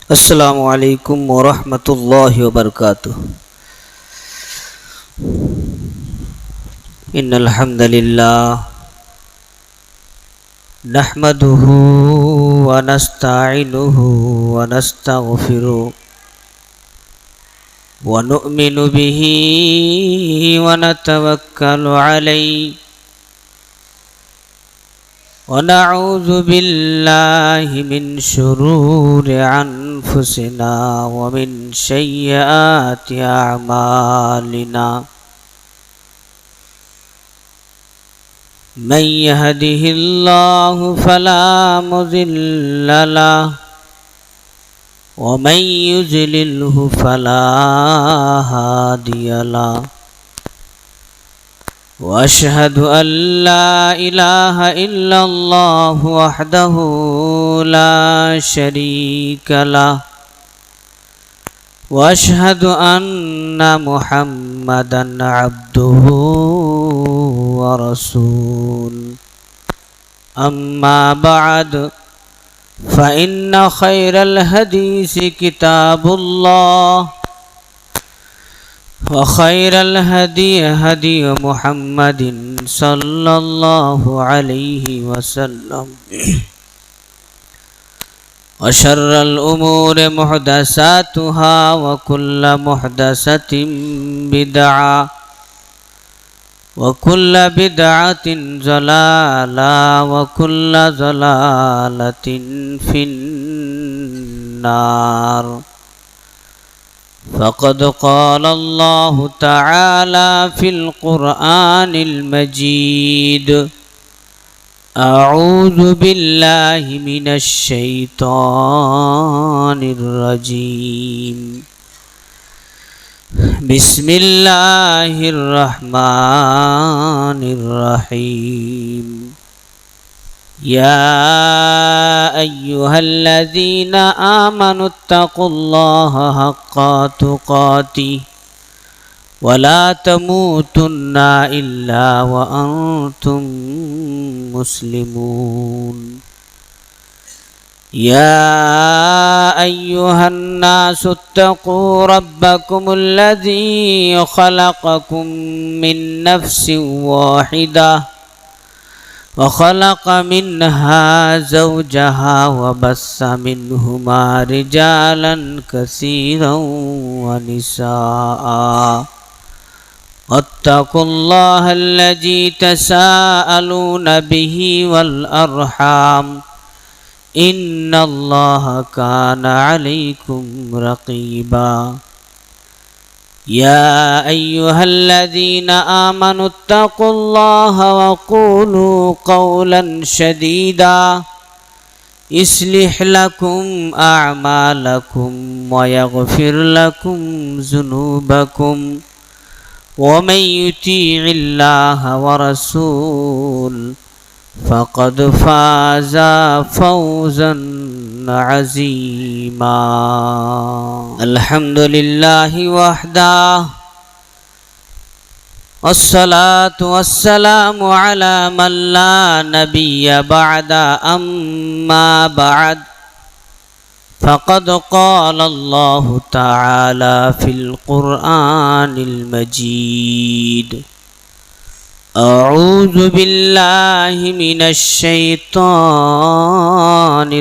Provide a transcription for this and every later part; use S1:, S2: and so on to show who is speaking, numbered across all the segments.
S1: আসসালামু আলাইকুম ওয়া রাহমাতুল্লাহি ওয়া বারাকাতুহু। ইন্নাল হামদালিল্লাহ নাহমাদুহু ওয়া নাস্তাঈনুহু ওয়া নাস্তাগফিরুহু ওয়া নু'মিনু বিহি ওয়া নাতাওয়াক্কালু আলাইহি ওয়া নাউযু বিল্লাহি মিন শুরুরি আনফুসিনা ওয়া মিন সাইয়্যাতি আ'মালিনা। من يهده الله فلا مضل له ومن يضلله فلا هادي له واشهد ان لا اله الا الله وحده لا شريك له واشهد ان محمدا عبده ورسول. أما بعد فإن خير الحديث كتاب الله وخير الهدي هدي محمد صلى الله عليه وسلم وشر الأمور محدثاتها وكل محدثة بدعة وكل بدعة ضلالة وكل ضلالة في النار. فقد قال الله تعالى في القرآن المجيد: أعوذ بالله من الشيطان الرجيم. بسم الله الرحمن الرحيم. يا أيها الذين آمنوا اتقوا الله حق تقاته ولا تموتن إلا وأنتم مسلمون. يا أيها الناس اتقوا ربكم الذي خلقكم من نفس واحدة وخلق منها زوجها وبث منهما رجالا كثيرا ونساء واتقوا الله الذي تساءلون به والأرحام إن الله كان عليكم رقيبا. يا أيها الذين آمنوا اتقوا الله وقولوا قولا سديدا يصلح لكم أعمالكم ويغفر لكم ذنوبكم ومن يطيع الله ورسوله فقد فاز فوزا عظيما. الحمد لله وحده والصلاة والسلام على من لا نبي بعد. أما بعد فقد قال الله تعالى في القرآن المجيد: أعوذ بالله من الشيطان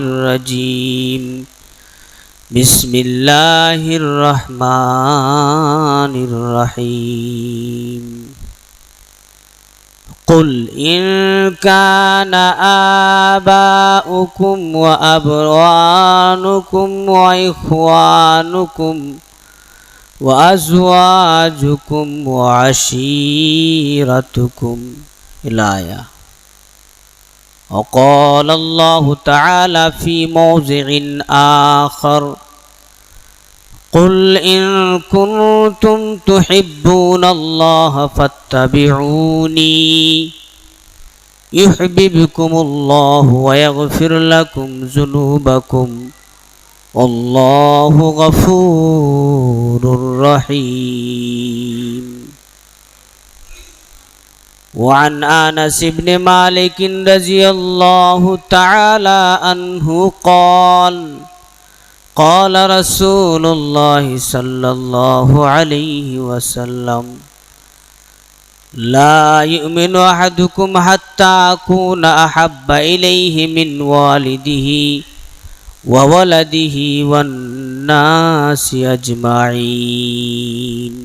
S1: الرجيم. بسم الله الرحمن الرحيم. قل إن كان آباؤكم وأبوانكم وإخوانكم وأزواجكم وعشيرتكم الآية. وقال الله تعالى في موضع آخر: قل إن كنتم تحبون الله فاتبعوني يحببكم الله ويغفر لكم ذنوبكم والله غفور رحيم. وعن أنس بن مالك رضي الله تعالى عنه قال: قال رسول الله صلى الله عليه وسلم لا يؤمن أحدكم حتى أكون أحب إليه من والده وولده والناس أجمعين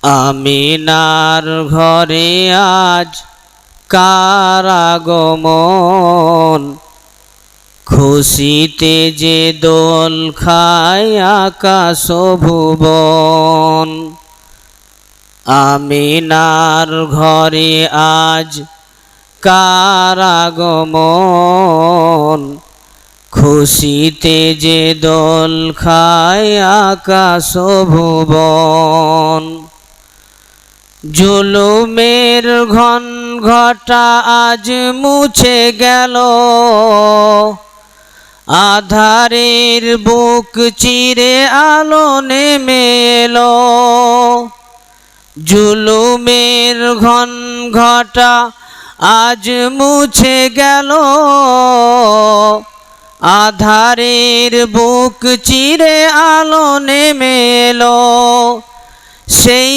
S1: আমিনার ঘরে আজ কার আগমন, খুশিতে যে দোল খায় আকাশ ভুবন। আমিনার ঘরে আজ কার আগমন, খুশিতে যে দোল খায় আকাশ ভুবন। জুলুমের ঘন ঘটা আজ মুছে গেল, আধারের বুক চিরে আলো নেমে এলো। জুলুমের ঘন ঘটা আজ মুছে গেল, আধারের বুক চিরে আলো নেমে এলো। সেই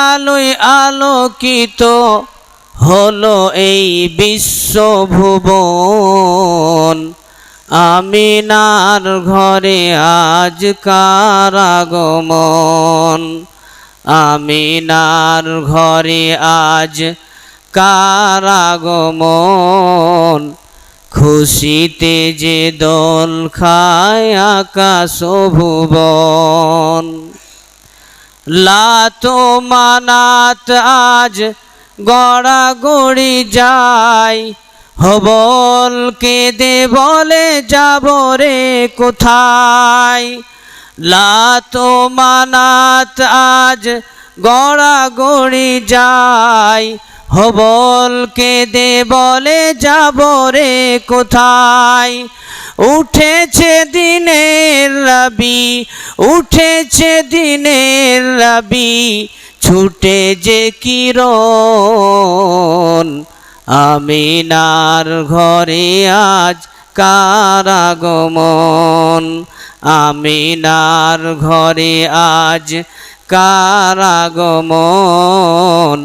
S1: আলোয় আলোকিত হলো এই বিশ্বভুবন। আমিনার ঘরে আজ কার আগমন, আমিনার ঘরে আজ কার আগমন, খুশিতে যে দোল খায় আকাশ ভুবন। লাত মানাত আজ গড়াগড়ি যায়, হবল কেঁদে বলে যাব রে কোথায়। লাত মানাত আজ গড়াগড়ি যায়, হবল কেঁদে বলে যাব রে কোথায়। উঠেছে দিনের রবি, উঠেছে দিনের রবি, ছুটে যে কিরণ। আমিনার ঘরে আজ কার আগমন, আমিনার ঘরে আজ কার আগমন,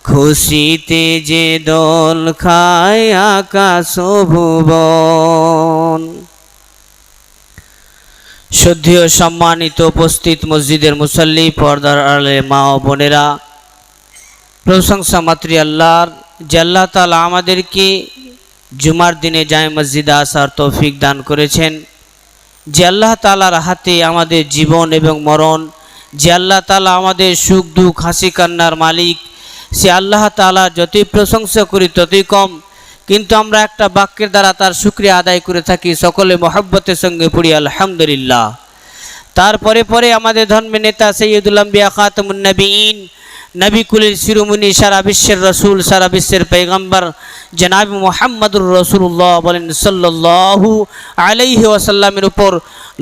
S1: খুশিতে যে দোল খায় আকাশ ভুবন। শ্রদ্ধেয় সম্মানিত উপস্থিত মসজিদের মুসল্লি, পর্দার আড়ালে মা ও বোনেরা, প্রশংসা মাত্র আল্লাহর যে আল্লাহ তাআলা আমাদেরকে জুমার দিনে জামে মসজিদে আসার তৌফিক দান করেছেন। যে আল্লাহ তাআলার হাতে আমাদের জীবন এবং মরণ, যে আল্লাহ তাআলা আমাদের সুখ দুঃখ হাসি কান্নার মালিক, সে আল্লাহ তাআলা যতই প্রশংসা করি ততই কম। কিন্তু আমরা একটা বাক্যের দ্বারা তার শুকরিয়া আদায় করে থাকি, সকলে মহব্বতের সঙ্গে পড়ি আলহামদুলিল্লাহ। তারপরে পরে আমাদের ধর্মের নেতা সৈয়দুল আম্বিয়া খাতামুন নবীন, নবী কুলের শিরোমণি, সারা বিশ্বের রসুল, সারা বিশ্বের পয়গম্বর জনাব মুহাম্মদুর রাসূলুল্লাহ বলেন সাল্লাল্লাহু আলাইহি ওয়াসাল্লামের উপর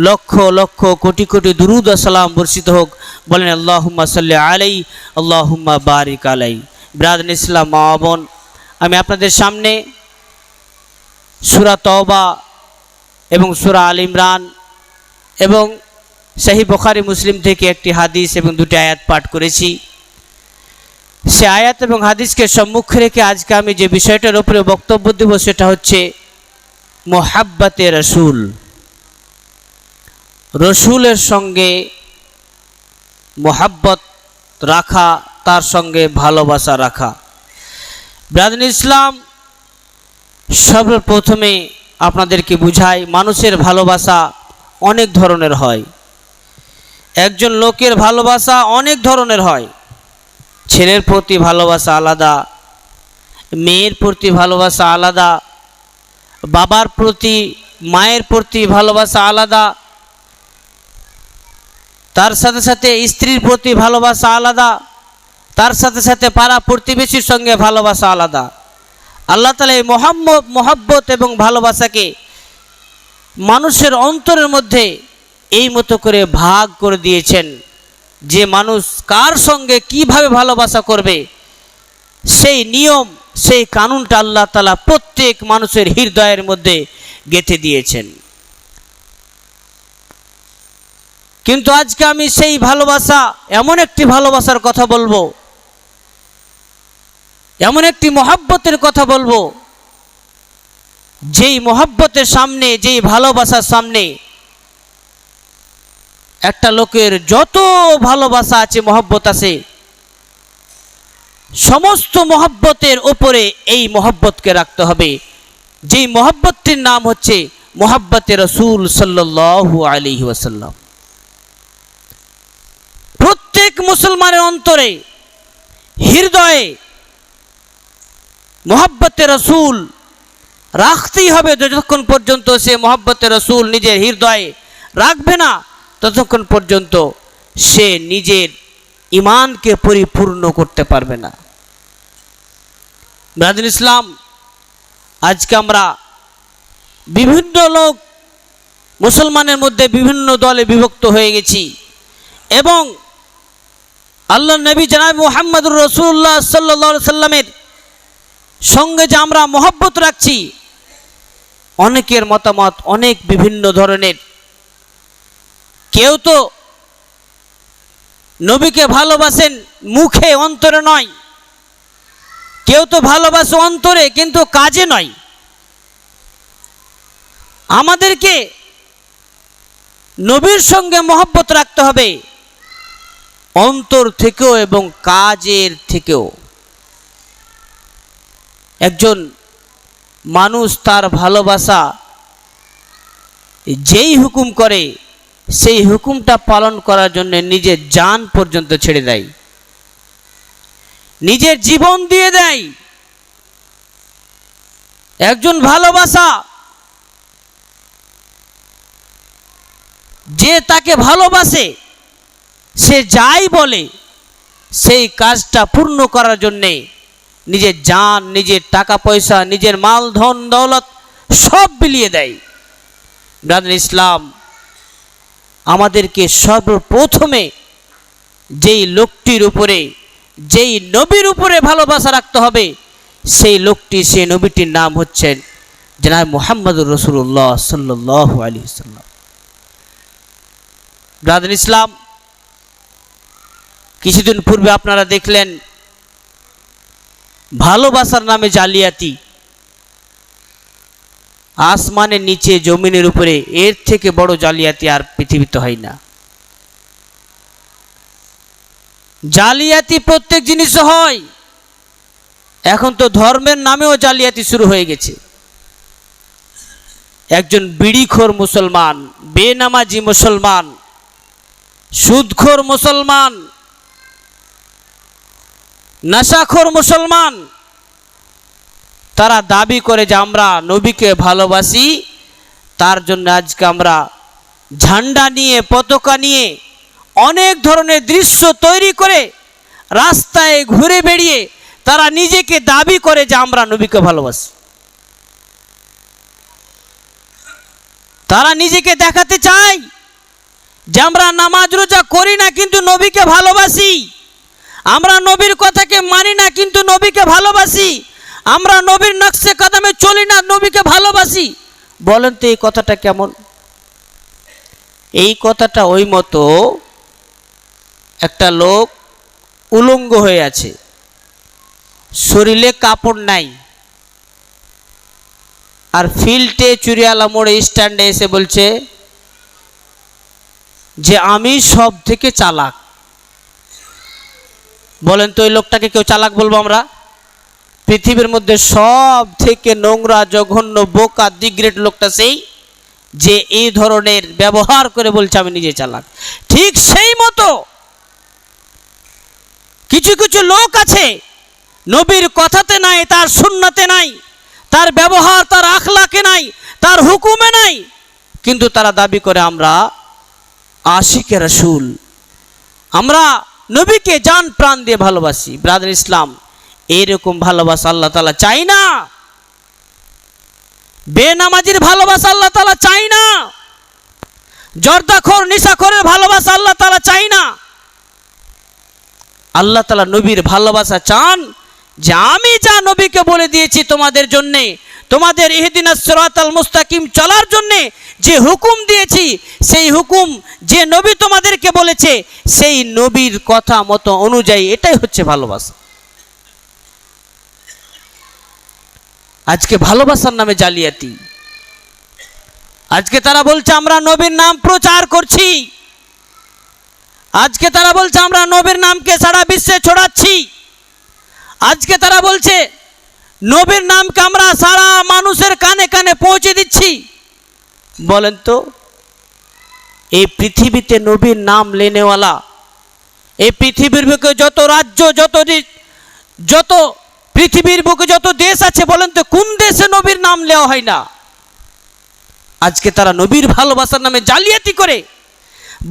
S1: লক্ষ লক্ষ কোটি কোটি দুরূদ ও সালাম বর্ষিত হোক। বলেন আল্লাহুম্মা সাল্লি আলাইহি আল্লাহুম্মা বারিক আলাইহি। ব্রাদার ইসলাম মা বোন, আমি আপনাদের সামনে সূরা তওবা এবং সূরা আল ইমরান এবং সহিহ বুখারী মুসলিম থেকে একটি হাদিস এবং দুটি আয়াত পাঠ করেছি। সে আয়াত এবং হাদিসকে সম্মুখে রেখে আজকে আমি যে বিষয়টার উপরে বক্তব্য দেব সেটা হচ্ছে মুহাব্বতে রাসূল, রসুলের সঙ্গে মুহাব্বত রাখা, তার সঙ্গে ভালোবাসা রাখা। ব্রাদার ইসলাম, সর্বপ্রথমে আপনাদেরকে বুঝাই, মানুষের ভালোবাসা অনেক ধরনের হয়। একজন লোকের ভালোবাসা অনেক ধরনের হয়। ছেলের প্রতি ভালোবাসা আলাদা, মেয়ের প্রতি ভালোবাসা আলাদা, বাবার প্রতি মায়ের প্রতি ভালোবাসা আলাদা, তার সাথে সাথে স্ত্রীর প্রতি ভালোবাসা আলাদা, তার সাথে সাথে পাড়া প্রতিবেশীর সঙ্গে ভালোবাসা আলাদা। আল্লাহ তাআলা এই মহব্বত এবং ভালোবাসাকে মানুষের অন্তরের মধ্যে এই মতো করে ভাগ করে দিয়েছেন যে মানুষ কার সঙ্গে কিভাবে ভালোবাসা করবে সেই নিয়ম সেই কানুনটা আল্লাহ তাআলা প্রত্যেক মানুষের হৃদয়ের মধ্যে গেঁথে দিয়েছেন। কিন্তু আজকে আমি সেই ভালোবাসা, এমন একটি ভালোবাসার কথা বলবো, এমন একটি মহব্বতের কথা বলবো, যেই মহব্বতের সামনে, যেই ভালোবাসার সামনে একটা লোকের যত ভালোবাসা আছে, মহব্বত আছে, সমস্ত মহব্বতের উপরে এই মহব্বতকে রাখতে হবে, যেই মহব্বতটির নাম হচ্ছে মহব্বতে রাসূল সাল্লাল্লাহু আলাইহি ওয়াসাল্লাম। প্রত্যেক মুসলমানের অন্তরে, হৃদয়ে মহব্বতে রাসূল রাখতেই হবে। যতক্ষণ পর্যন্ত সে মহব্বতে রাসূল নিজের হৃদয়ে রাখবে না, ততক্ষণ পর্যন্ত সে নিজের ঈমানকে পরিপূর্ণ করতে পারবে না। ব্রাদার ইসলাম, আজকে আমরা বিভিন্ন লোক মুসলমানের মধ্যে বিভিন্ন দলে বিভক্ত হয়ে গেছি এবং আল্লাহ নবী জনাব মুহাম্মদুর রাসূলুল্লাহ সাল্লাল্লাহু আলাইহি সাল্লামের সঙ্গে যে আমরা মহব্বত রাখছি, অনেকের মতামত অনেক বিভিন্ন ধরনের। কেউ তো নবীকে ভালোবাসেন মুখে, অন্তরে নয়। কেউ তো ভালোবাসে অন্তরে কিন্তু কাজে নয়। আমাদেরকে নবীর সঙ্গে মহব্বত রাখতে হবে অন্তর থেকেও এবং কাজের থেকেও। একজন মানুষ তার ভালোবাসা যেই হুকুম করে, সেই হুকুমটা পালন করার জন্য নিজের জান পর্যন্ত ছেড়ে দেয়, নিজের জীবন দিয়ে দেয়। একজন ভালোবাসা, যে তাকে ভালোবাসে, সে যাই বলে সেই কাজটা পূর্ণ করার জন্যে নিজের জান, নিজের টাকা পয়সা, নিজের মাল ধন দৌলত সব বিলিয়ে দেয়। ব্রাদার ইসলাম, আমাদেরকে সর্বপ্রথমে যেই লোকটির উপরে, যেই নবীর উপরে ভালোবাসা রাখতে হবে, সেই লোকটি, সেই নবীটির নাম হচ্ছেন জনাব মুহাম্মদুর রাসূলুল্লাহ সাল্লাল্লাহু আলাইহি ওয়াসাল্লাম। ব্রাদার ইসলাম, কিছুদিন পূর্বে আপনারা দেখলেন ভালোবাসার নামে জালিয়াতি। আসমানের নিচে, জমিনের উপরে এর থেকে বড় জালিয়াতি আর পৃথিবীতে হয় না। জালিয়াতি প্রত্যেক জিনিসে হয়। এখন তো ধর্মের নামেও জালিয়াতি শুরু হয়ে গেছে। একজন বিড়িখোর মুসলমান, বেনামাজি মুসলমান, সুদখোর মুসলমান, নেশাখোর মুসলমান, তারা দাবি করে যে আমরা নবীকে ভালোবাসি। তার জন্য আজকে আমরা ঝান্ডা নিয়ে, পতাকা নিয়ে, অনেক ধরনের দৃশ্য তৈরি করে রাস্তায় ঘুরে বেড়িয়ে তারা নিজেকে দাবি করে যে আমরা নবীকে ভালোবাসি। তারা নিজেকে দেখাতে চায় যে আমরা নামাজ রোজা করি না কিন্তু নবীকে ভালোবাসি, আমরা নবীর কথাকে মানি না কিন্তু নবীকে ভালোবাসি, আমরা নবীর নকশে কদমে চলি না, নবীকে ভালোবাসি। বলেন তো এই কথাটা কেমন? এই কথাটা ওই মতো একটা লোক উলঙ্গ হয়ে আছে, শরীরে কাপড় নাই, আর ফিল্টে চুরিয়ালা মোড়ে স্ট্যান্ডে এসে বলছে যে আমি সব থেকে চালাক। বলেন তো ওই লোকটাকে কেউ চালাক বলবো আমরা? পৃথিবীর মধ্যে সব থেকে নোংরা, জঘন্য, বোকা, ডিগ্রেড লোকটা সেই যে এই ধরনের ব্যবহার করে বলছে আমি নিজে চালাক। ঠিক সেই মতো কিছু কিছু লোক আছে, নবীর কথাতে নাই, তার সুন্নতে নাই, তার ব্যবহার, তার আখলাকে নাই, তার হুকুমে নাই, কিন্তু তারা দাবি করে আমরা আশিকে রাসূল, আমরা নবীকে জান প্রাণ দিয়ে ভালোবাসি। ব্রাদার ইসলাম, এইরকম ভালোবাসা আল্লাহ তাআলা চাই না। বেনামাজির ভালোবাসা আল্লাহ তাআলা চাই না। জর্দাখোর, নিশাখোরের ভালোবাসা আল্লাহ তাআলা চাই না। আল্লাহ তাআলা নবীর ভালোবাসা চান, যে আমি যা নবীকে বলে দিয়েছি তোমাদের জন্যে, তোমাদের ইহদিনাস সিরাতাল মুস্তাকিম চলার জন্যে যে হুকুম দিয়েছি, সেই হুকুম যে নবী তোমাদেরকে বলেছে সেই নবীর কথা মতো অনুযায়ী, এটাই হচ্ছে ভালোবাসা। আজকে ভালোবাসার নামে জালিয়াতি। আজকে তারা বলছে আমরা নবীর নাম প্রচার করছি, আজকে তারা বলছে আমরা নবীর নামকে সারা বিশ্বে ছড়াচ্ছি, আজকে তারা বলছে নবীর নামকে আমরা সারা মানুষের কানে কানে পৌঁছে দিচ্ছি। বলেন তো, এই পৃথিবীতে নবীর নাম লেনেওয়ালা, এই পৃথিবীর বুকে যত রাজ্য, যত পৃথিবীর বুকে যত দেশ আছে, বলেন তো কোন দেশে নবীর নাম নেওয়া হয় না? আজকে তারা নবীর ভালোবাসার নামে জালিয়াতি করে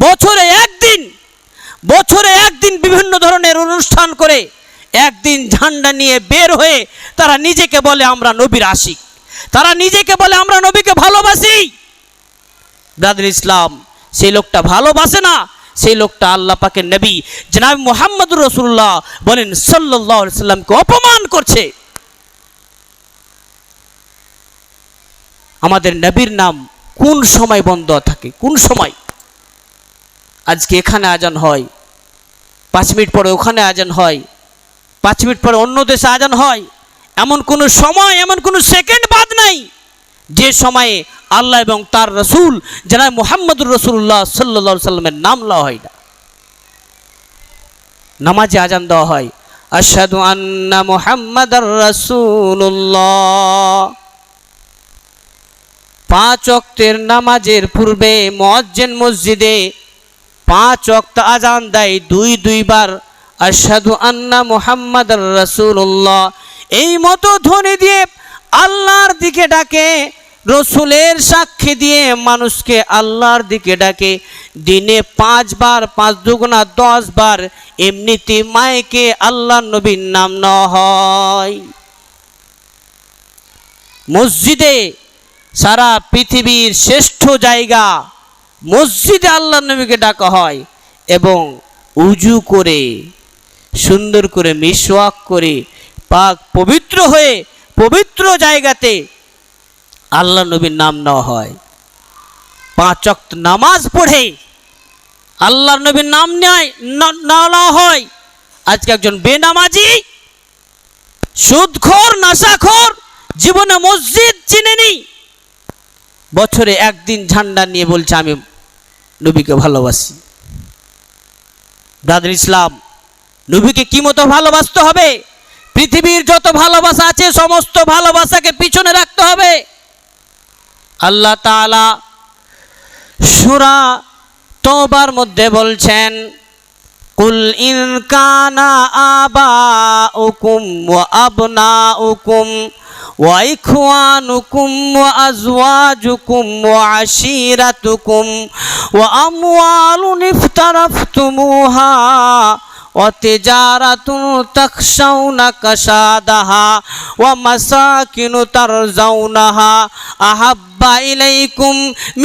S1: বছরে একদিন বিভিন্ন ধরনের অনুষ্ঠান করে একদিন ঝান্ডা নিয়ে বের হয়ে তারা নিজেকে বলে আমরা নবীর আশিক, তারা নিজেকে বলে আমরা নবীকে ভালোবাসি। ব্রাদার ইসলাম, সেই লোকটা ভালোবাসে না, সেই লোকটা আল্লাহ পাকের নবী জনাব মুহাম্মদুর রাসূলুল্লাহ বলেন সাল্লাল্লাহু আলাইহি সাল্লামকে অপমান করছে। আমাদের নবীর নাম কোন সময় বন্ধ থাকে, কোন সময়? আজকে এখানে আজান হয়, 5 মিনিট পরে ওখানে আজান হয়, 5 মিনিট পরে অন্য দেশে আজান হয়। এমন কোনো সময়, এমন কোনো সেকেন্ড বাদ নাই যে সময়ে আল্লাহ এবং তার রসুল জনাব মুহাম্মদুর রাসূলুল্লাহ সাল্লাল্লাহু আলাইহি সাল্লামের নাম লওয়া হয় না। নামাজে আজান দেওয়া হয় আশহাদু আন্না মুহাম্মাদার রাসূলুল্লাহ। 5 ওয়াক্তের নামাজের পূর্বে মুয়াজ্জিন মসজিদে 5 ওয়াক্ত আজান দেয় 2 বার আশহাদু আন্না মুহাম্মাদার রাসূলুল্লাহ। এই মতো ধ্বনি দিয়ে আল্লাহর দিকে ডাকে, রসুলের সাক্ষী দিয়ে মানুষকে আল্লাহর দিকে ডাকে। দিনে 5 বার, 5 দুগুণা 10 বার এমনিতে মাইকে আল্লাহর নবীর নাম নেওয়া হয়। মসজিদে, সারা পৃথিবীর শ্রেষ্ঠ জায়গা মসজিদে আল্লাহর নবীকে ডাকা হয় এবং উজু করে সুন্দর করে মিসওয়াক করে পাক পবিত্র হয়ে পবিত্র জায়গাতে আল্লাহ নবীর নাম নেওয়া হয়। 5 ওয়াক্ত নামাজ পড়ে আল্লাহর নবীর নাম নেওয়া হয়। আজকে একজন বেনামাজি, সুদখোর, নেশাখোর, জীবনে মসজিদ চিনেনি, বছরে একদিন ঝান্ডা নিয়ে বলছে আমি নবীকে ভালোবাসি। ব্রাদার ইসলাম, নবীকে কি মতো ভালোবাসতে হবে? পৃথিবীর যত ভালোবাসা আছে সমস্ত ভালোবাসাকে পিছনে রাখতে হবে। আল্লাহ তাআলা সূরা তওবার মধ্যে বলছেন কুল ইন কানা আবাউকুম ওয়া আবনাউকুম ওয়া ইখওয়ানুকুম ওয়া আজওয়াজুকুম ওয়া আশীরাতুকুম ওয়া আমওয়ালুন ইফতারাফতুমুহা وتجارة تخشون كسادها ومساكن ترضونها أحب إليكم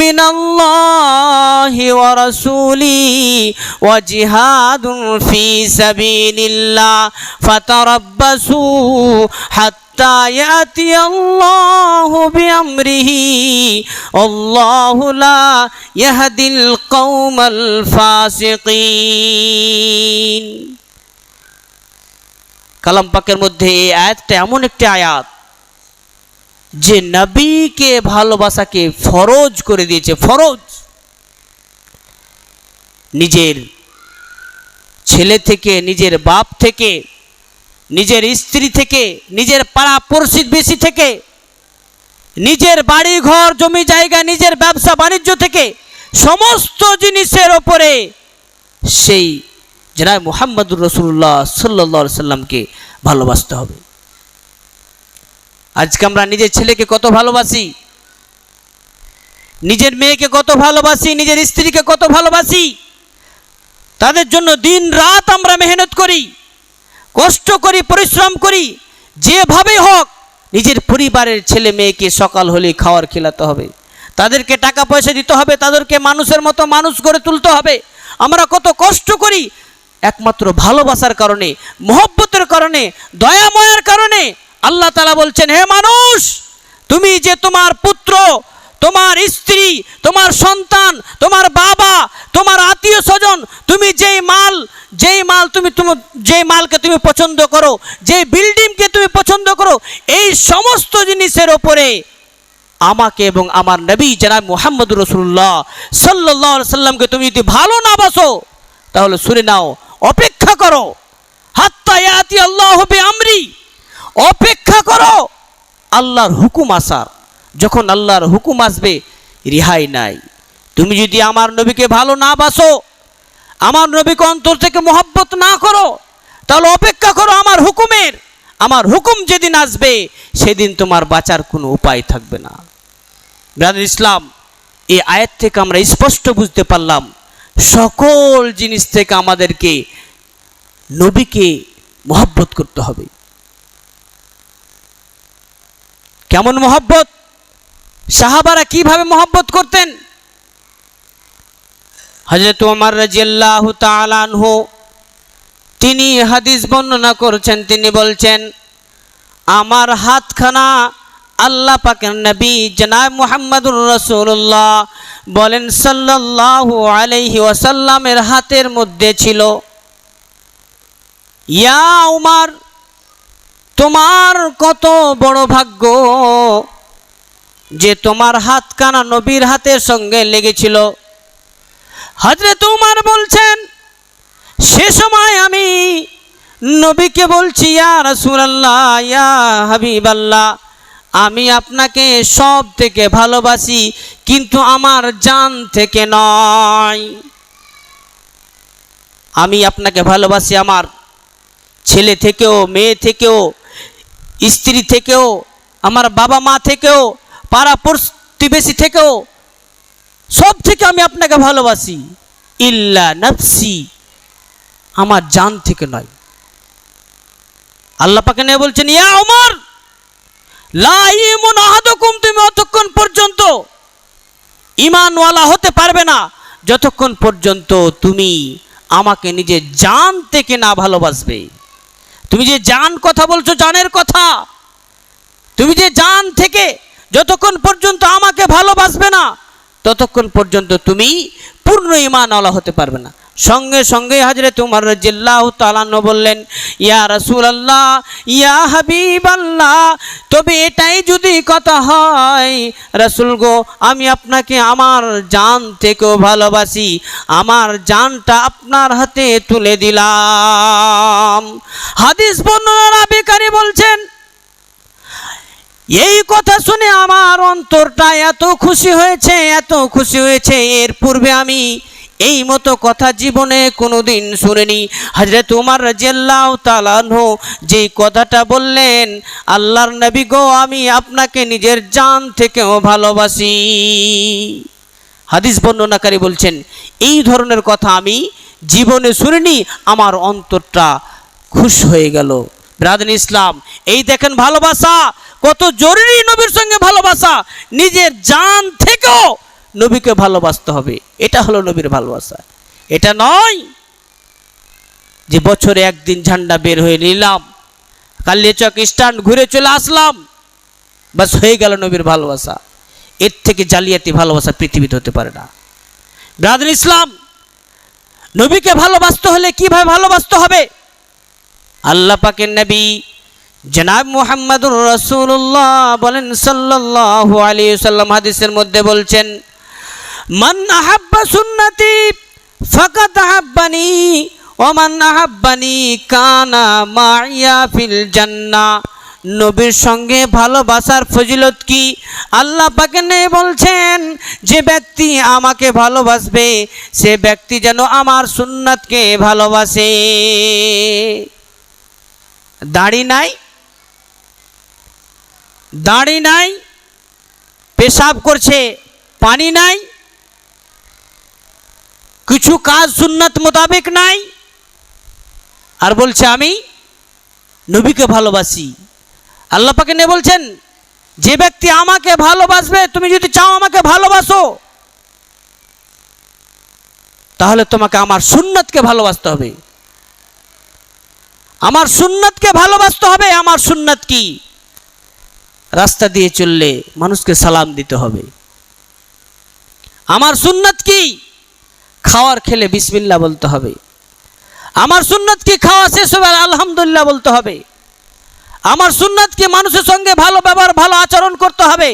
S1: من الله ورسوله وجهاد في سبيل الله فتربصوا حتى يأتي الله بأمره والله لا يهدي القوم الفاسقين। কালাম পাকের মধ্যে এই আয়াতটা এমন একটি আয়াত যে নবীকে ভালোবাসাকে ফরজ করে দিয়েছে। ফরজ, নিজের ছেলে থেকে, নিজের বাপ থেকে, নিজের স্ত্রী থেকে, নিজের পাড়া প্রতিবেশী থেকে, নিজের বাড়ি ঘর জমি জায়গা, নিজের ব্যবসা বাণিজ্য থেকে সমস্ত জিনিসের ওপরে সেই জনাব মুহাম্মদুর রাসূলুল্লাহ সাল্লাল্লাহু আলাইহি সাল্লামকে ভালোবাসতে হবে। আজকে আমরা নিজের ছেলেকে কত ভালোবাসি, নিজের মেয়েকে কত ভালোবাসি, নিজের স্ত্রীকে কত ভালোবাসি, তাদের জন্য দিন রাত আমরা মেহনত করি, কষ্ট করি, পরিশ্রম করি। যেভাবে হোক নিজের পরিবারের ছেলে মেয়েকে সকাল হলে খাওয়ার খেলাতে হবে, তাদেরকে টাকা পয়সা দিতে হবে, তাদেরকে মানুষের মতো মানুষ করে তুলতে হবে। আমরা কত কষ্ট করি, একমাত্র ভালোবাসার কারণে, মহব্বতের কারণে, দয়াময়ের কারণে। আল্লাহ তাআলা বলছেন, হে মানুষ, তুমি যে তোমার পুত্র, তোমার স্ত্রী, তোমার সন্তান, তোমার বাবা, তোমার আত্মীয় স্বজন, তুমি যেই মালকে তুমি পছন্দ করো, যে বিল্ডিংকে তুমি পছন্দ করো, এই সমস্ত জিনিসের ওপরে আমাকে এবং আমার নবী জনাব মুহাম্মদুর রাসূলুল্লাহ সাল্লাল্লাহু আলাইহি সাল্লামকে তুমি যদি ভালো না বাসো, তাহলে শুনে নাও, অপেক্ষা করো, হাত্তা ইয়াতি আল্লাহু বিআমরি, অপেক্ষা করো আল্লাহর হুকুম আসার। যখন আল্লাহর হুকুম আসবে, রেহাই নাই। তুমি যদি আমার নবীকে ভালো না বাসো, আমার নবীকে অন্তর থেকে মহব্বত না করো, তাহলে অপেক্ষা করো আমার হুকুমের। আমার হুকুম যেদিন আসবে, সেদিন তোমার বাঁচার কোনো উপায় থাকবে না। ব্রাদার ইসলাম, এই আয়াত থেকে আমরা স্পষ্ট বুঝতে পারলাম, সকল জিনিস থেকে আমাদেরকে নবীকে মহব্বত করতে হবে। কেমন মহব্বত? সাহাবারা কিভাবে মহব্বত করতেন? হযরত ওমর রাদিয়াল্লাহু তাআলা আনহু তিনি হাদিস বর্ণনা করছেন, তিনি বলছেন, আমার হাতখানা আল্লাহ পাকের নবী জনাব মুহাম্মদুর রাসূলুল্লাহ বলেন সাল্লাল্লাহু আলাইহি ওয়াসাল্লামের হাতের মধ্যে ছিল। ইয়া উমর, তোমার কত বড় ভাগ্য যে তোমার হাতখানা নবীর হাতের সঙ্গে লেগেছিল। হযরত উমর বলছেন, সে সময় আমি নবীকে বলছি, ইয়া রাসূলুল্লাহ, ইয়া হাবিবাল্লাহ, আমি আপনাকে সব থেকে ভালোবাসি, কিন্তু আমার জান থেকে নয়। আমি আপনাকে ভালোবাসি আমার ছেলে থেকেও, মেয়ে থেকেও, স্ত্রী থেকেও, আমার বাবা মা থেকেও, পাড়া প্রতিবেশী থেকেও, সব থেকে আমি আপনাকে ভালোবাসি, ইল্লা নফসি, আমার জান থেকে নয়। আল্লাহ পাকে নিয়ে বলছেন, ইয়া উমর, লা ইমান আহাদুকুম, তুমি অতক্ষণ পর্যন্ত ঈমানওয়ালা হতে পারবে না যতক্ষণ পর্যন্ত তুমি আমাকে নিজের জান থেকে না ভালোবাসবে। তুমি যে জান কথা বলছো, জানের কথা, তুমি যে জান থেকে যতক্ষণ পর্যন্ত আমাকে ভালোবাসবে না, ততক্ষণ পর্যন্ত তুমি পূর্ণ ঈমানওয়ালা হতে পারবে না। সঙ্গে সঙ্গে হযরত উমর রাদিয়াল্লাহু তাআলা আনহু বললেন, ইয়া রাসূলুল্লাহ, ইয়া হাবিবাল্লাহ, তবে এটাই যদি কথা হয় রাসূল গো, আমি আপনাকে আমার জান থেকেও ভালোবাসি, আমার জানটা আপনার হাতে তুলে দিলাম। হাদিস বর্ণনা রাবিকারী বলছেন, এই কথা শুনে আমার অন্তরটা এত খুশি হয়েছে, এত খুশি হয়েছে, এর পূর্বে আমি এই মতো কথা জীবনে কোনোদিন শুনিনি। হযরত উমর রাদিয়াল্লাহু তাআলা আনহু যেই কথাটা বললেন, আল্লাহর নবী গো, আমি আপনাকে নিজের জান থেকেও ভালোবাসি। হাদিস বর্ণনাকারী বলছেন, এই ধরনের কথা আমি জীবনে শুনিনি, আমার অন্তরটা খুশ হয়ে গেল। ব্রাদার ইসলাম, এই দেখেন ভালোবাসা কত জরুরি, নবীর সঙ্গে ভালোবাসা, নিজের জান থেকেও নবীকে ভালোবাসতে হবে। এটা হলো নবীর ভালোবাসা। এটা নয় যে বছরে একদিন ঝান্ডা বের হয়ে নিলাম, কালিয়াচক স্ট্যান্ড ঘুরে চলে আসলাম, বাস হয়ে গেল নবীর ভালোবাসা। এর থেকে জালিয়াতি ভালোবাসা পৃথিবীতে হতে পারে না। ব্রাদার ইসলাম, নবীকে ভালোবাসতে হলে কিভাবে ভালোবাসতে হবে? আল্লাহ পাকের নবী জনাব মুহাম্মদুর রাসূলুল্লাহ বলেন সাল্লাল্লাহু আলাইহি ওয়াসাল্লাম হাদিসের মধ্যে বলছেন, মান আহাব্বা সুন্নতি ফাকাদ আহাব্বানি ওয়া মান আহাব্বানি কানা মাইয়া ফিল জান্নাহ। নবীর সঙ্গে ভালোবাসার ফজিলত কি? আল্লাহ পাক বলছেন, যে ব্যক্তি আমাকে ভালোবাসবে সে ব্যক্তি যেন আমার সুন্নাতকে ভালোবাসে। দাড়ি নাই, দাড়ি নাই, পেশাব করছে, পানি নাই, কিছু কাজ সুন্নাত মোতাবেক নাই, আর বলছে আমি নবীকে ভালোবাসি। আল্লাহ পাক বলছেন, যে ব্যক্তি আমাকে ভালোবাসবে, তুমি যদি চাও আমাকে ভালোবাসো, তাহলে তোমাকে আমার সুন্নাতকে ভালোবাসতে হবে। আমার সুন্নাতকে ভালোবাসতে হবে। আমার সুন্নাত কি? রাস্তা দিয়ে চললে মানুষকে সালাম দিতে হবে। আমার সুন্নাত কি? খাওয়ার খেলে বিসমিল্লাহ বলতে হবে। আমার সুন্নাত কি? খাওয়া শেষ হবে আলহামদুলিল্লাহ বলতে হবে। আমার সুন্নাত কি? মানুষের সঙ্গে ভালো ব্যবহার, ভালো আচরণ করতে হবে।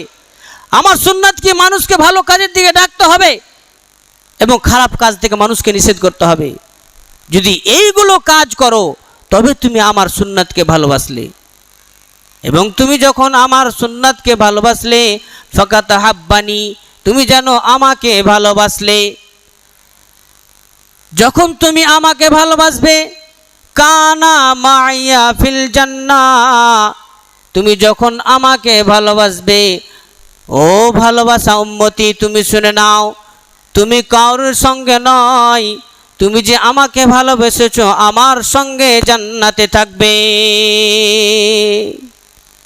S1: আমার সুন্নাত কি? মানুষকে ভালো কাজের দিকে ডাকতে হবে এবং খারাপ কাজ থেকে মানুষকে নিষেধ করতে হবে। যদি এইগুলো কাজ করো তবে তুমি আমার সুন্নাতকে ভালোবাসলে, এবং তুমি যখন আমার সুন্নাতকে ভালোবাসলে ফাকাত হাব্বানি, তুমি জানো আমাকে ভালোবাসলে। যখন তুমি আমাকে ভালোবাসবে, কানা মাইয়া ফিল জান্নাহ, তুমি যখন আমাকে ভালোবাসবে, ও ভালোবাসা উম্মতি তুমি শুনে নাও, তুমি কারোর সঙ্গে নয়, তুমি যে আমাকে ভালোবেসেছো আমার সঙ্গে জান্নাতে থাকবে।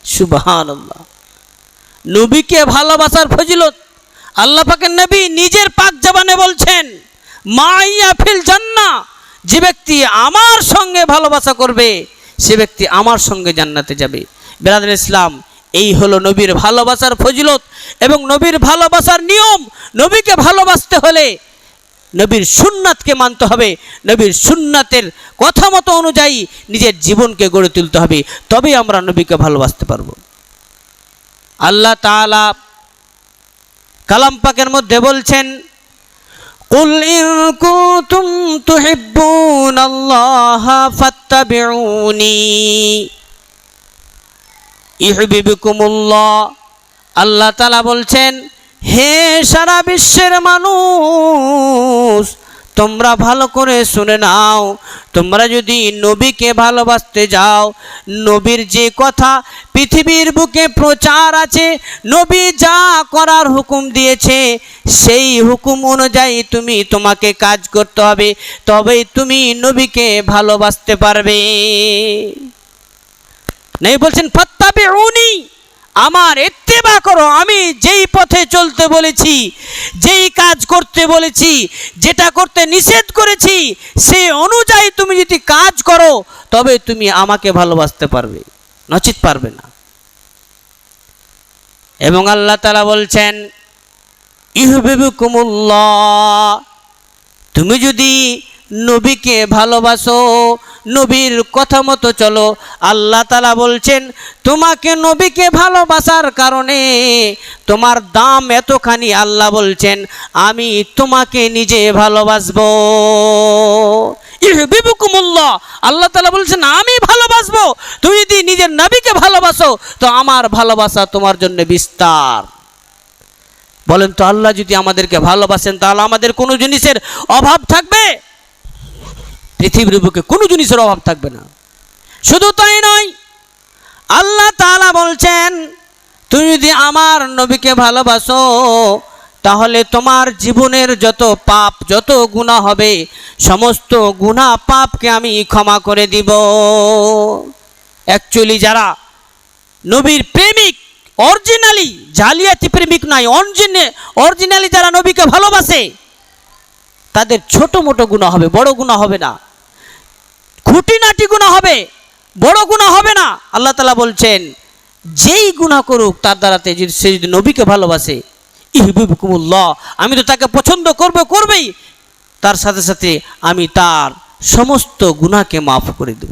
S1: সুবহানাল্লাহ। নবীকে ভালোবাসার ফজিলত আল্লাহ পাকের নবী নিজের পাক জবানে বলছেন, মাইয়া ফিল জান্নাহ, যে ব্যক্তি আমার সঙ্গে ভালোবাসা করবে সে ব্যক্তি আমার সঙ্গে জান্নাতে যাবে। বিরাদর ইসলাম, এই হলো নবীর ভালোবাসার ফজিলত এবং নবীর ভালোবাসার নিয়ম। নবীকে ভালোবাসতে হলে নবীর সুন্নাতকে মানতে হবে, নবীর সুন্নাতের কথা মতো অনুযায়ী নিজের জীবনকে গড়ে তুলতে হবে, তবেই আমরা নবীকে ভালোবাসতে পারবো। আল্লাহ তাআলা কালাম পাকের মধ্যে বলছেন, কুল ইন কুনতুম তুহিব্বুনাল্লাহা ফাত্তাবিউনি ইউহিব্বুকুমুল্লাহ। আল্লাহ তাআলা বলছেন, হে সারা বিশ্বের মানুষ, তোমরা ভালো করে শুনে নাও, তোমরা যদি নবীকে ভালোবাসতে যাও, নবীর যে কথা পৃথিবীর বুকে প্রচার আছে, নবী যা করার হুকুম দিয়েছে সেই হুকুম অনুযায়ী তোমাকে কাজ করতে হবে, তবেই তুমি নবীকে ভালোবাসতে পারবে। নবী বলছেন ফাত্তাবিউনি, আমার ইত্তেবা করো, আমি যেই পথে চলতে বলেছি, যেই কাজ করতে বলেছি, যেটা করতে নিষেধ করেছি সেই অনুযায়ী তুমি যদি কাজ করো তবে তুমি আমাকে ভালোবাসতে পারবে, নচিত পারবে না। এবং আল্লাহ তাআলা বলছেন, ইউহিব্বুকুমুল্লাহ, তুমি যদি নবীকে ভালোবাসো, নবীর কথা মতো চলো, আল্লাহ তাআলা বলছেন তোমাকে নবীকে ভালোবাসার কারণে তোমার দাম এতখানি, আল্লাহ বলছেন আমি তোমাকে নিজে ভালোবাসবো। ইউহিব্বুকুমুল্লাহ, আল্লাহ তাআলা বলছেন আমি ভালোবাসবো। তুমি যদি নিজের নবীকে ভালোবাসো তো আমার ভালোবাসা তোমার জন্য বিস্তার। বলেন তো, আল্লাহ যদি আমাদেরকে ভালোবাসেন তাহলে আমাদের কোনো জিনিসের অভাব থাকবে? পৃথিবীর বুকে কোনো জিনিসের অভাব থাকবে না। শুধু তাই নয়, আল্লাহ তাআলা বলছেন তুমি যদি আমার নবীকে ভালোবাসো তাহলে তোমার জীবনের যত পাপ, যত গুনাহ হবে সমস্ত গুনাহ পাপকে আমি ক্ষমা করে দিব। অ্যাকচুয়ালি যারা নবীর প্রেমিক, অরিজিনালি জালিয়াতি প্রেমিক নয়, অরিজিনালি যারা নবীকে ভালোবাসে তাদের ছোট মোটো গুনাহ হবে, বড় গুনাহ হবে না। খুঁটিনাটি গুনাহ হবে, বড় গুনাহ হবে না। আল্লাহ তাআলা বলছেন যেই গুনাহ করুক তার দ্বারাতে যদি সে যদি নবীকে ভালোবাসে, ইউহিব্বুকুমুল্লাহ, আমি তো তাকে পছন্দ করবেই, তার সাথে সাথে আমি তার সমস্ত গুনাহকে মাফ করে দেব।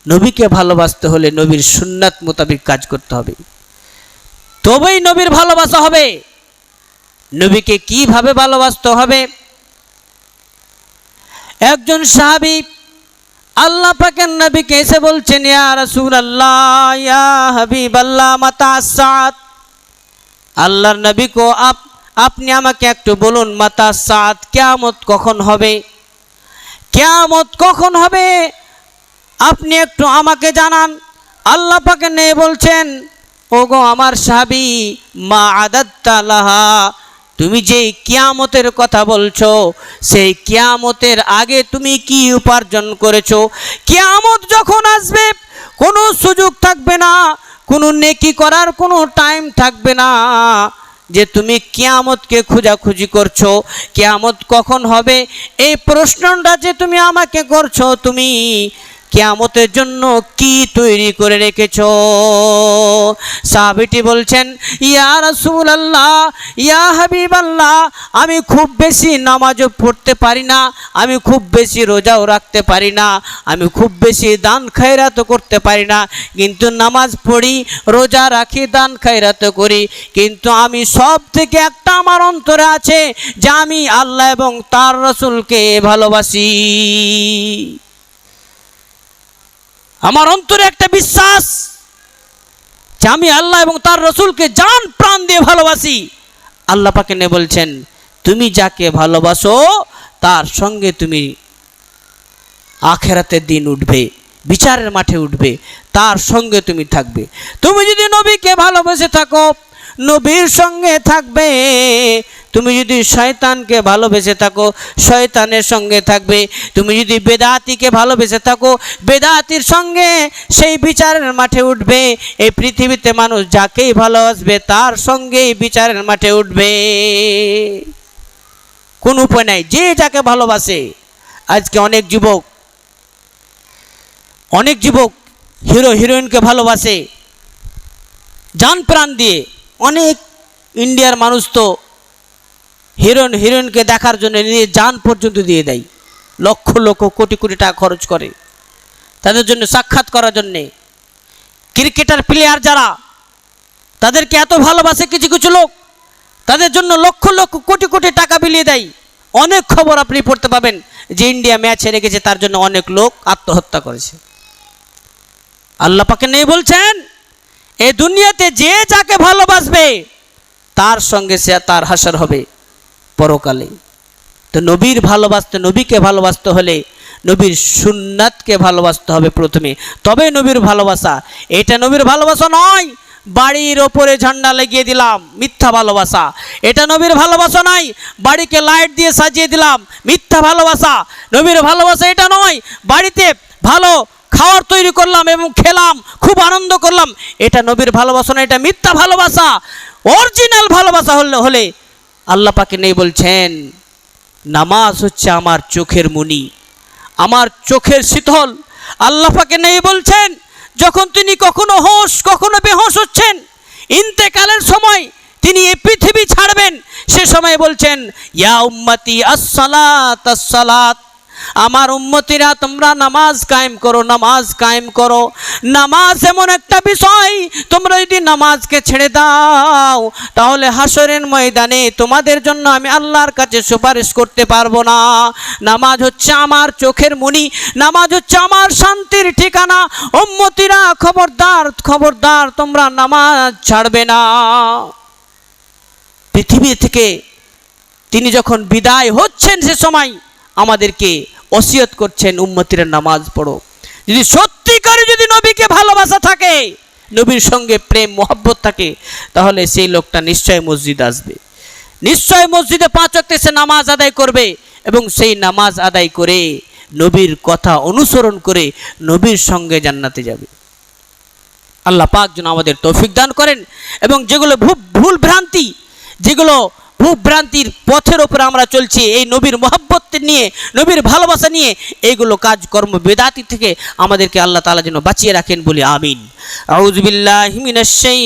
S1: নবীকে ভালোবাসতে হলে নবীর সুন্নাত মোতাবেক কাজ করতে হবে, তবেই নবীর ভালোবাসা হবে। নবীকে কিভাবে ভালোবাসতে হবে? একজন সাহাবী আল্লাহ পাকের নবীকে এসে বলছেন, ইয়া রাসূলুল্লাহ, ইয়া হাবিবাল্লাহ, মাতা সাআত, আল্লাহর নবী কো আপনি আমাকে একটু বলুন মাতা সাআত, কিয়ামত কখন হবে? কিয়ামত কখন হবে আপনি একটু আমাকে জানান। আল্লাহ পাকের নবী বলছেন, ওগো আমার সাহাবী, মা আদাত্তা লাহা, তুমি যে কিয়ামতের কথা বলছো সেই কিয়ামতের আগে তুমি কি উপার্জন করেছো? কিয়ামত যখন আসবে কোনো সুযোগ থাকবে না, কোনো নেকি করার কোনো টাইম থাকবে না, যে তুমি কিয়ামতকে খোঁজাখুঁজি করছো, কিয়ামত কখন হবে এই প্রশ্নটা যে তুমি আমাকে করছো, তুমি কিয়ামতের জন্য কি তৈরি করে রেখেছো? সাহাবীটি বলছেন, ইয়া রাসূলুল্লাহ, ইয়া হাবিবাল্লাহ, আমি খুব বেশি নামাজও পড়তে পারি না, আমি খুব বেশি রোজাও রাখতে পারি না, আমি খুব বেশি দান খায়রাতও করতে পারি না, কিন্তু নামাজ পড়ি, রোজা রাখি, দান খায়রাতও করি, কিন্তু আমি সব থেকে একটা আমার অন্তরে আছে যে আমি আল্লাহ এবং তার রাসূলকে ভালোবাসি। আমার অন্তরে একটা বিশ্বাস যে আমি আল্লাহ এবং তার রাসূলকে জান প্রাণ দিয়ে ভালোবাসি। আল্লাহ পাক এনে বলছেন, তুমি যাকে ভালোবাসো তার সঙ্গে তুমি আখিরাতের দিন উঠবে, বিচারের মাঠে উঠবে, তার সঙ্গে তুমি থাকবে। তুমি যদি নবীকে ভালোবেসে থাকো, নবীর সঙ্গে থাকবে। তুমি যদি শয়তানকে ভালোবেসে থাকো, শয়তানের সঙ্গে থাকবে। তুমি যদি বেদাতিকে ভালোবেসে থাকো, বেদাতির সঙ্গে সেই বিচারের মাঠে উঠবে। এই পৃথিবীতে মানুষ যাকেই ভালোবাসবে তার সঙ্গেই বিচারের মাঠে উঠবে, কোন উপায় নাই, যে যাকে ভালোবাসে। আজকে অনেক যুবক হিরো হিরোইনকে ভালোবাসে জান প্রাণ দিয়ে। অনেক ইন্ডিয়ার মানুষ তো হিরোইনকে দেখার জন্য নিজে জান পর্যন্ত দিয়ে দেয়, লক্ষ লক্ষ কোটি কোটি টাকা খরচ করে তাদের জন্য, সাক্ষাৎ করার জন্যে। ক্রিকেটার প্লেয়ার যারা, তাদেরকে এত ভালোবাসে কিছু কিছু লোক, তাদের জন্য লক্ষ লক্ষ কোটি কোটি টাকা বিলিয়ে দেয়। অনেক খবর আপনি পড়তে পাবেন যে ইন্ডিয়া ম্যাচ হেরে গেছে, তার জন্য অনেক লোক আত্মহত্যা করেছে। আল্লাহ পাকে নেই বলছেন, এই দুনিয়াতে যে যাকে ভালোবাসবে তার সঙ্গে সে তার হাসর হবে পরকালে। তো নবীকে ভালোবাসতে হলে নবীর সুন্নাতকে ভালোবাসতে হবে প্রথমে, তবে নবীর ভালোবাসা। এটা নবীর ভালোবাসা নয় বাড়ির ওপরে ঝান্ডা লাগিয়ে দিলাম, মিথ্যা ভালোবাসা। এটা নবীর ভালোবাসা নয় বাড়িকে লাইট দিয়ে সাজিয়ে দিলাম, মিথ্যা ভালোবাসা। নবীর ভালোবাসা এটা নয় বাড়িতে ভালো খাবার তৈরি করলাম এবং খেলাম, খুব আনন্দ করলাম, এটা নবীর ভালোবাসা না, এটা মিথ্যা ভালোবাসা। অরিজিনাল ভালোবাসা হলে আল্লাহ পাকে নেই বলছেন, নামাজ হচ্ছে আমার চোখের মণি, আমার চোখের শীতল। আল্লাহ পাকে নেই বলছেন, যখন তিনি কখনো হোশ কখনো বেহোশ হচ্ছেন, ইন্তেকালের সময় তিনি এই পৃথিবী ছাড়বেন, সে সময় বলছেন, ইয়া উম্মতি আসসালাত আসসালাত, আমার উম্মতিরা তোমরা নামাজ কায়েম করো, নামাজ কায়েম করো। নামাজ এমন একটা বিষয়, তোমরা যদি নামাজকে ছেড়ে দাও তাহলে হাসরের ময়দানে তোমাদের জন্য আমি আল্লাহর কাছে সুপারিশ করতে পারবো না। নামাজ হচ্ছে আমার চোখের মণি, নামাজ হচ্ছে আমার শান্তির ঠিকানা। উম্মতিরা খবরদার খবরদার, তোমরা নামাজ ছাড়বে না। পৃথিবী থেকে তিনি যখন বিদায় হচ্ছেন সে সময় আমাদেরকে ওসিয়ত করছেন, উম্মতিরা নামাজ পড়ো। যদি সত্যিকারে যদি নবীকে ভালোবাসা থাকে, নবীর সঙ্গে প্রেম মহব্বত থাকে, তাহলে সেই লোকটা নিশ্চয় মসজিদ আসবে, নিশ্চয় মসজিদে 5 ওয়াক্ত সে নামাজ আদায় করবে, এবং সেই নামাজ আদায় করে নবীর কথা অনুসরণ করে নবীর সঙ্গে জান্নাতে যাবে। আল্লাহ পাক যেন আমাদের তৌফিক দান করেন, এবং যেগুলো ভুল ভ্রান্তির পথের ওপরে আমরা চলছি, এই নবীর মহব্বত নিয়ে, নবীর ভালোবাসা নিয়ে, এইগুলো কাজকর্ম বেদাতি থেকে আমাদেরকে আল্লাহ তাআলা যেন বাঁচিয়ে রাখেন বলি আমিন। আউযু বিল্লাহি মিনাশ শাইতানির